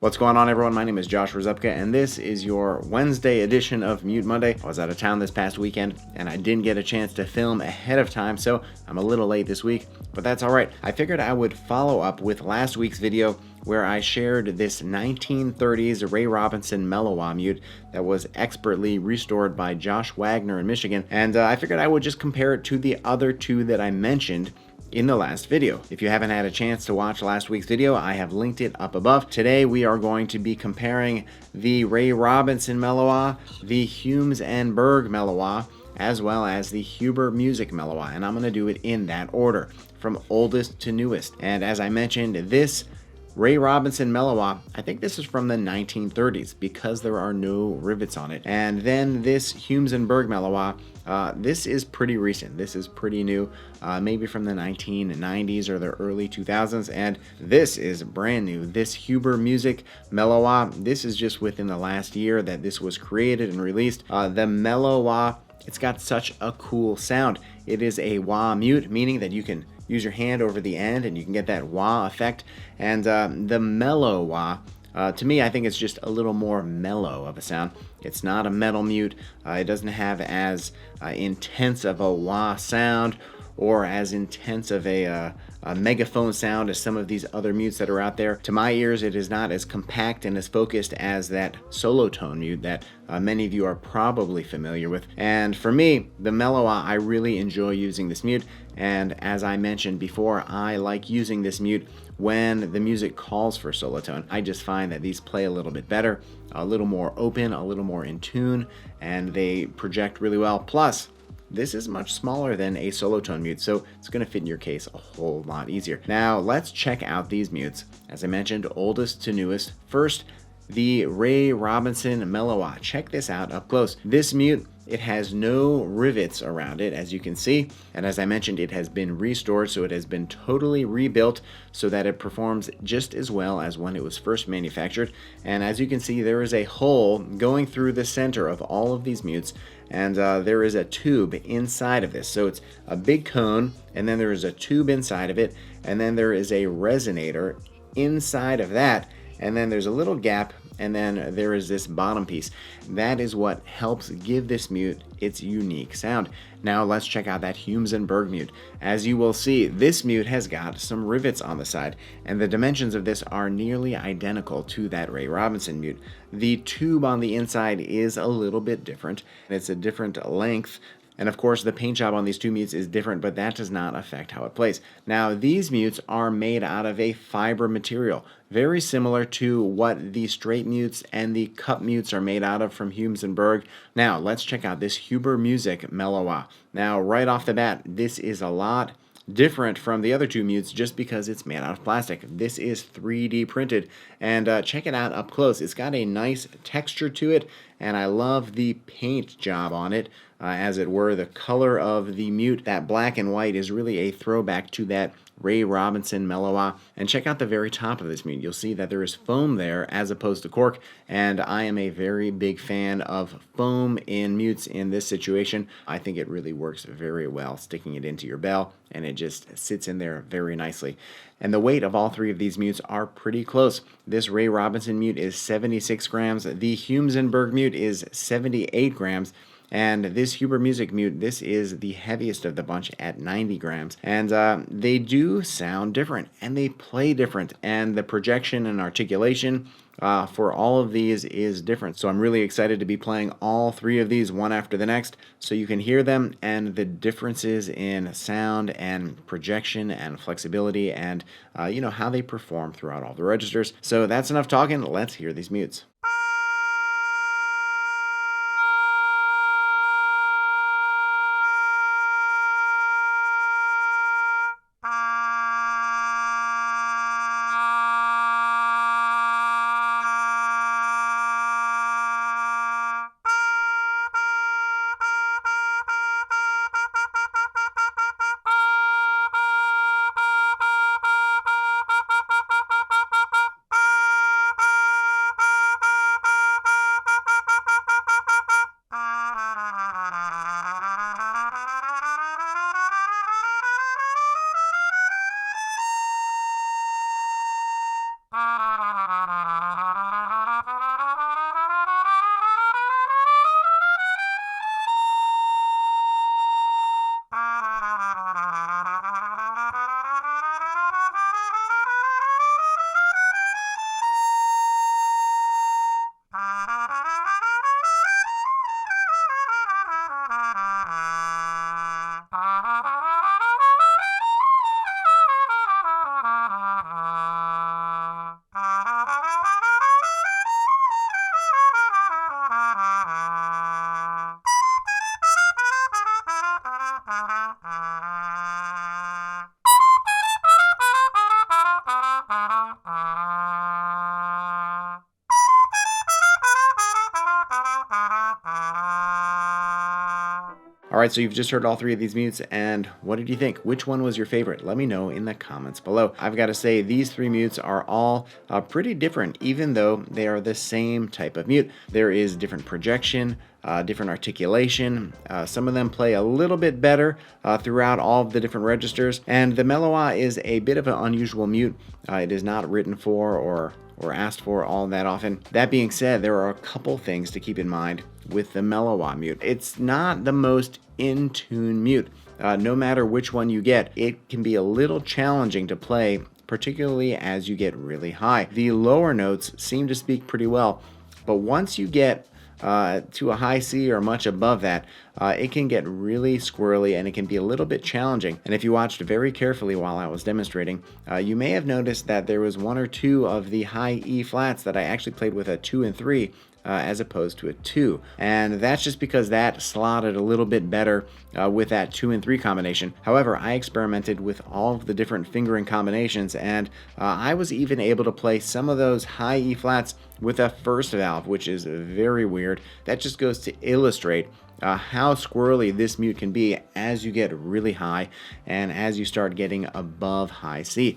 What's going on, everyone? My name is Josh Rzepka, and this is your Wednesday edition of Mute Monday. I was out of town this past weekend, and I didn't get a chance to film ahead of time, so I'm a little late this week, but that's all right. I figured I would follow up with last week's video where I shared this 1930s Ray Robinson Mel-O-Wah mute that was expertly restored by Josh Wagner in Michigan, and I figured I would just compare it to the other two that I mentioned in the last video. If you haven't had a chance to watch last week's video, I have linked it up above. Today we are going to be comparing the Ray Robinson Mel-O-Wah, the Humes Berg Mel-O-Wah, as well as the Huber Music Mel-O-Wah, and I'm going to do it in that order, from oldest to newest. And as I mentioned, this Ray Robinson Mel-O-Wah, I think this is from the 1930s because there are no rivets on it. And then this Humes Berg Mel-O-Wah, this is pretty recent. This is pretty new, maybe from the 1990s or the early 2000s. And this is brand new. This Huber Music Mel-O-Wah, this is just within the last year that this was created and released. The Mel-O-Wah, it's got such a cool sound. It is a wah mute, meaning that you can use your hand over the end and you can get that wah effect. And the Mel-O-Wah, to me, I think it's just a little more mellow of a sound. It's not a metal mute. It doesn't have as intense of a wah sound or as intense of a megaphone sound as some of these other mutes that are out there. To my ears, it is not as compact and as focused as that solo tone mute that many of you are probably familiar with. And for me, the Mel-O-Wah, I really enjoy using this mute. And as I mentioned before, I like using this mute when the music calls for solo tone. I just find that these play a little bit better, a little more open, a little more in tune, and they project really well. Plus, this is much smaller than a solo tone mute, so it's going to fit in your case a whole lot easier. Now, let's check out these mutes. As I mentioned, oldest to newest. First, the Ray Robinson Mel-O-Wah. Check this out up close. This mute, it has no rivets around it, as you can see. And as I mentioned, it has been restored, so it has been totally rebuilt so that it performs just as well as when it was first manufactured. And as you can see, there is a hole going through the center of all of these mutes, and there is a tube inside of this. So it's a big cone, and then there is a tube inside of it, and then there is a resonator inside of that, and then there's a little gap, and then there is this bottom piece. That is what helps give this mute its unique sound. Now let's check out that Humes Berg mute. As you will see, this mute has got some rivets on the side, and the dimensions of this are nearly identical to that Ray Robinson mute. The tube on the inside is a little bit different. It's a different length. And of course, the paint job on these two mutes is different, but that does not affect how it plays. Now, these mutes are made out of a fiber material, very similar to what the straight mutes and the cup mutes are made out of from Humes Berg. Now, let's check out this Huber Music Mel-O-Wah. Now, right off the bat, this is a lot different from the other two mutes just because it's made out of plastic. This is 3D printed, and check it out up close. It's got a nice texture to it, and I love the paint job on it. As it were, the color of the mute, that black and white, is really a throwback to that Ray Robinson Mel-O-Wah. And check out the very top of this mute. You'll see that there is foam there as opposed to cork, and I am a very big fan of foam in mutes in this situation. I think it really works very well, sticking it into your bell, and it just sits in there very nicely. And the weight of all three of these mutes are pretty close. This Ray Robinson mute is 76 grams. The Humes Berg mute is 78 grams. And this Huber Music mute, this is the heaviest of the bunch at 90 grams. And they do sound different, and they play different. And the projection and articulation for all of these is different. So I'm really excited to be playing all three of these one after the next, so you can hear them and the differences in sound and projection and flexibility and you know, how they perform throughout all the registers. So that's enough talking. Let's hear these mutes. All right, so you've just heard all three of these mutes, and what did you think? Which one was your favorite? Let me know in the comments below. I've got to say, these three mutes are all pretty different, even though they are the same type of mute. There is different projection, different articulation. Some of them play a little bit better throughout all of the different registers, and the Mel-O-Wah is a bit of an unusual mute. It is not written for or asked for all that often. That being said, there are a couple things to keep in mind with the Mel-O-Wah mute. It's not the most in-tune mute. No matter which one you get, it can be a little challenging to play, particularly as you get really high. The lower notes seem to speak pretty well, but once you get to a high C or much above that, it can get really squirrely and it can be a little bit challenging. And if you watched very carefully while I was demonstrating, you may have noticed that there was one or two of the high E flats that I actually played with a 2 and 3 as opposed to a 2. And that's just because that slotted a little bit better with that 2 and 3 combination. However, I experimented with all of the different fingering combinations, and I was even able to play some of those high E flats with a first valve, which is very weird. That just goes to illustrate how squirrely this mute can be as you get really high and as you start getting above high C.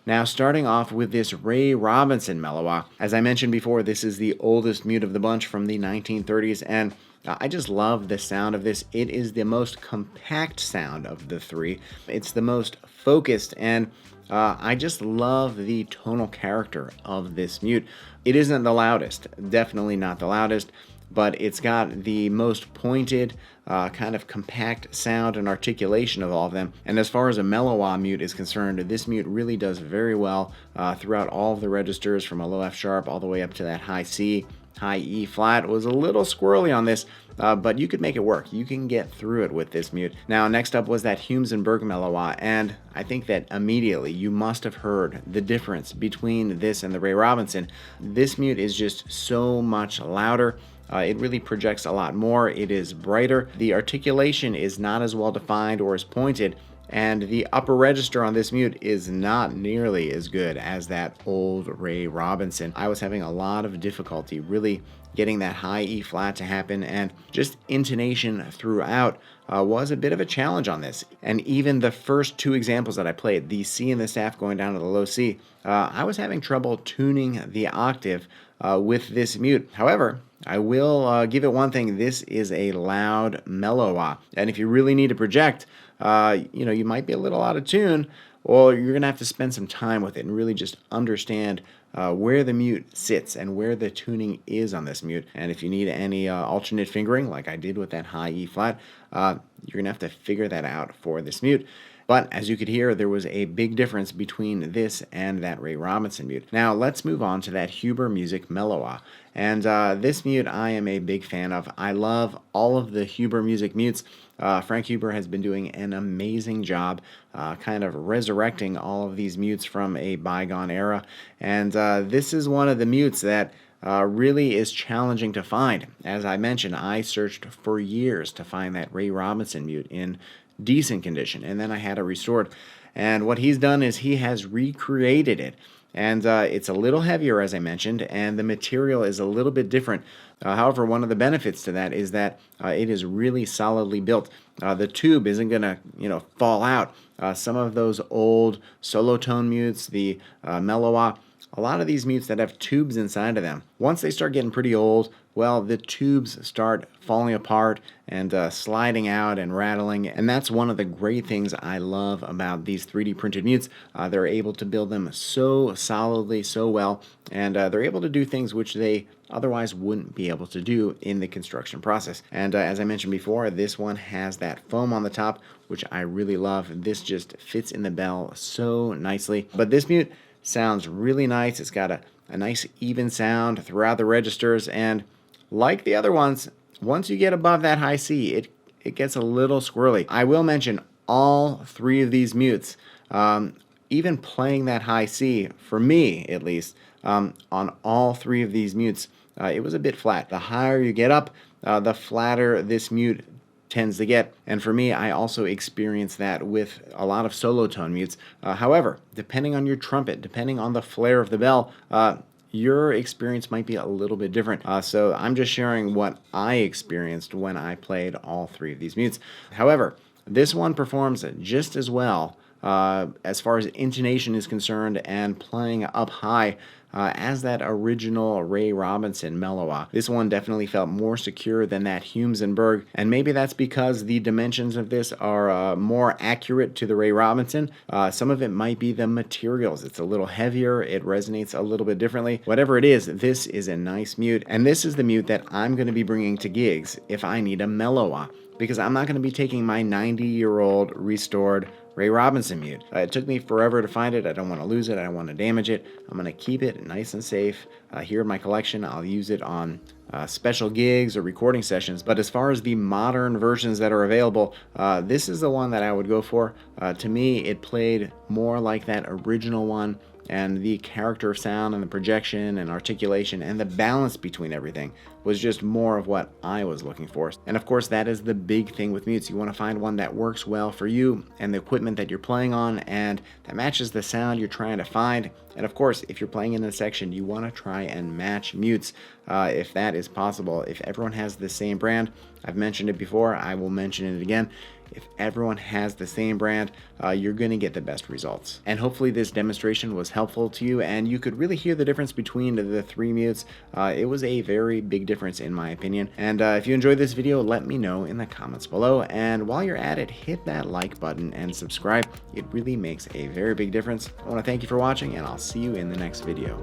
Now, starting off with this Ray Robinson Mel-O-Wah. As I mentioned before, this is the oldest mute of the bunch from the 1930s, and I just love the sound of this. It is the most compact sound of the three. It's the most focused, and I just love the tonal character of this mute. It isn't the loudest, definitely not the loudest, but it's got the most pointed, kind of compact sound and articulation of all of them. And as far as a Mel-O-Wah mute is concerned, this mute really does very well throughout all of the registers, from a low F sharp all the way up to that high C. High E flat was a little squirrely on this, but you could make it work. You can get through it with this mute. Now, next up was that Humes Berg Mel-O-Wah, and I think that immediately you must have heard the difference between this and the Ray Robinson. This mute is just so much louder. It really projects a lot more. It is brighter. The articulation is not as well defined or as pointed, and the upper register on this mute is not nearly as good as that old Ray Robinson. I was having a lot of difficulty really getting that high E flat to happen, and just intonation throughout was a bit of a challenge on this. And even the first two examples that I played, the C and the staff going down to the low C, I was having trouble tuning the octave with this mute. However, I will give it one thing: this is a loud Mel-O-Wah, and if you really need to project, you might be a little out of tune, or you're gonna have to spend some time with it and really just understand where the mute sits and where the tuning is on this mute. And if you need any alternate fingering, like I did with that high E flat, you're gonna have to figure that out for this mute. But as you could hear, there was a big difference between this and that Ray Robinson mute. Now let's move on to that Huber Music Mel-O-Wah. And this mute I am a big fan of. I love all of the Huber Music mutes. Frank Huber has been doing an amazing job kind of resurrecting all of these mutes from a bygone era. And this is one of the mutes that really is challenging to find. As I mentioned, I searched for years to find that Ray Robinson mute in decent condition, and then I had it restored. And what he's done is he has recreated it, and it's a little heavier, as I mentioned, and the material is a little bit different. However, one of the benefits to that is that it is really solidly built. The tube isn't gonna fall out. Some of those old solo tone mutes, the Mel-O-Wah, a lot of these mutes that have tubes inside of them, once they start getting pretty old, well, the tubes start falling apart and sliding out and rattling. And that's one of the great things I love about these 3D printed mutes. They're able to build them so solidly, so well, and they're able to do things which they otherwise wouldn't be able to do in the construction process. And as I mentioned before, this one has that foam on the top, which I really love. This just fits in the bell so nicely. But this mute sounds really nice. It's got a nice even sound throughout the registers, and like the other ones, once you get above that high C, it gets a little squirrely. I will mention all three of these mutes, even playing that high C, for me at least, on all three of these mutes, it was a bit flat. The higher you get up, the flatter this mute tends to get. And for me, I also experience that with a lot of solo tone mutes. However, depending on your trumpet, depending on the flare of the bell, your experience might be a little bit different. So I'm just sharing what I experienced when I played all three of these mutes. However, this one performs just as well as far as intonation is concerned and playing up high as that original Ray Robinson Mel-O-Wah. This one definitely felt more secure than that Humes Berg, and maybe that's because the dimensions of this are more accurate to the Ray Robinson. Some of it might be the materials. It's a little heavier, it resonates a little bit differently. Whatever it is, this is a nice mute, and this is the mute that I'm going to be bringing to gigs if I need a Mel-O-Wah, because I'm not going to be taking my 90-year-old restored Ray Robinson mute. It took me forever to find it. I don't want to lose it. I don't want to damage it. I'm going to keep it nice and safe here in my collection. I'll use it on special gigs or recording sessions. But as far as the modern versions that are available, this is the one that I would go for. To me, it played more like that original one, and the character of sound and the projection and articulation and the balance between everything was just more of what I was looking for. And of course, that is the big thing with mutes. You want to find one that works well for you and the equipment that you're playing on and that matches the sound you're trying to find. And of course, if you're playing in a section, you want to try and match mutes if that is possible. If everyone has the same brand, I've mentioned it before, I will mention it again. If everyone has the same brand, you're going to get the best results. And hopefully this demonstration was helpful to you and you could really hear the difference between the three mutes. It was a very big difference in my opinion. And if you enjoyed this video, let me know in the comments below. And while you're at it, hit that like button and subscribe. It really makes a very big difference. I want to thank you for watching, and I'll see you in the next video.